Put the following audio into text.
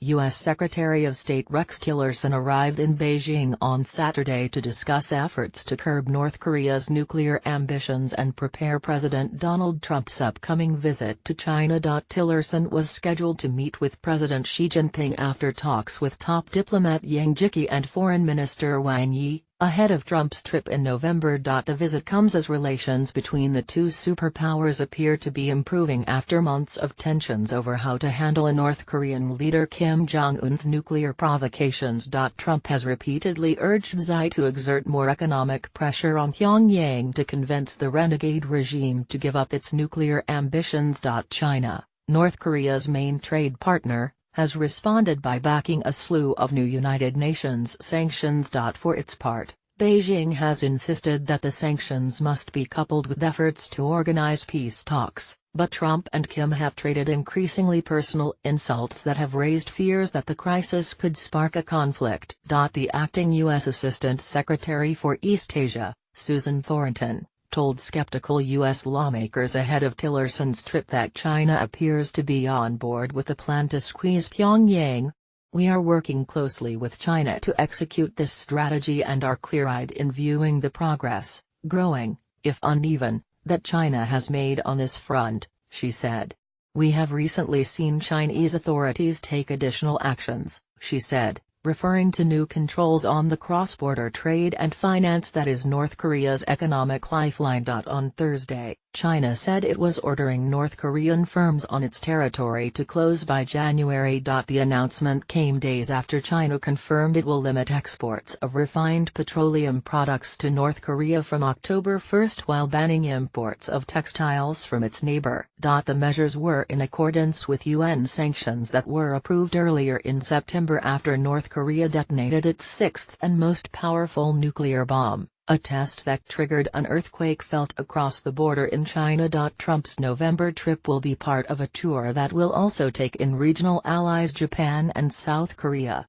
U.S. Secretary of State Rex Tillerson arrived in Beijing on Saturday to discuss efforts to curb North Korea's nuclear ambitions and prepare President Donald Trump's upcoming visit to China. Tillerson was scheduled to meet with President Xi Jinping after talks with top diplomat Yang Jiechi and Foreign Minister Wang Yi, ahead of Trump's trip in November. The visit comes as relations between the two superpowers appear to be improving after months of tensions over how to handle a North Korean leader Kim Jong-un's nuclear provocations. Trump has repeatedly urged Xi to exert more economic pressure on Pyongyang to convince the renegade regime to give up its nuclear ambitions. China, North Korea's main trade partner, has responded by backing a slew of new United Nations sanctions. For its part, Beijing has insisted that the sanctions must be coupled with efforts to organize peace talks, but Trump and Kim have traded increasingly personal insults that have raised fears that the crisis could spark a conflict. The acting U.S. Assistant Secretary for East Asia, Susan Thornton, told skeptical U.S. lawmakers ahead of Tillerson's trip that China appears to be on board with the plan to squeeze Pyongyang. "We are working closely with China to execute this strategy and are clear-eyed in viewing the progress, growing, if uneven, that China has made on this front," she said. "We have recently seen Chinese authorities take additional actions," she said, referring to new controls on the cross-border trade and finance that is North Korea's economic lifeline. On Thursday, China said it was ordering North Korean firms on its territory to close by January. The announcement came days after China confirmed it will limit exports of refined petroleum products to North Korea from October 1 while banning imports of textiles from its neighbor. The measures were in accordance with UN sanctions that were approved earlier in September after North Korea detonated its sixth and most powerful nuclear bomb, a test that triggered an earthquake felt across the border in China. Trump's November trip will be part of a tour that will also take in regional allies Japan and South Korea.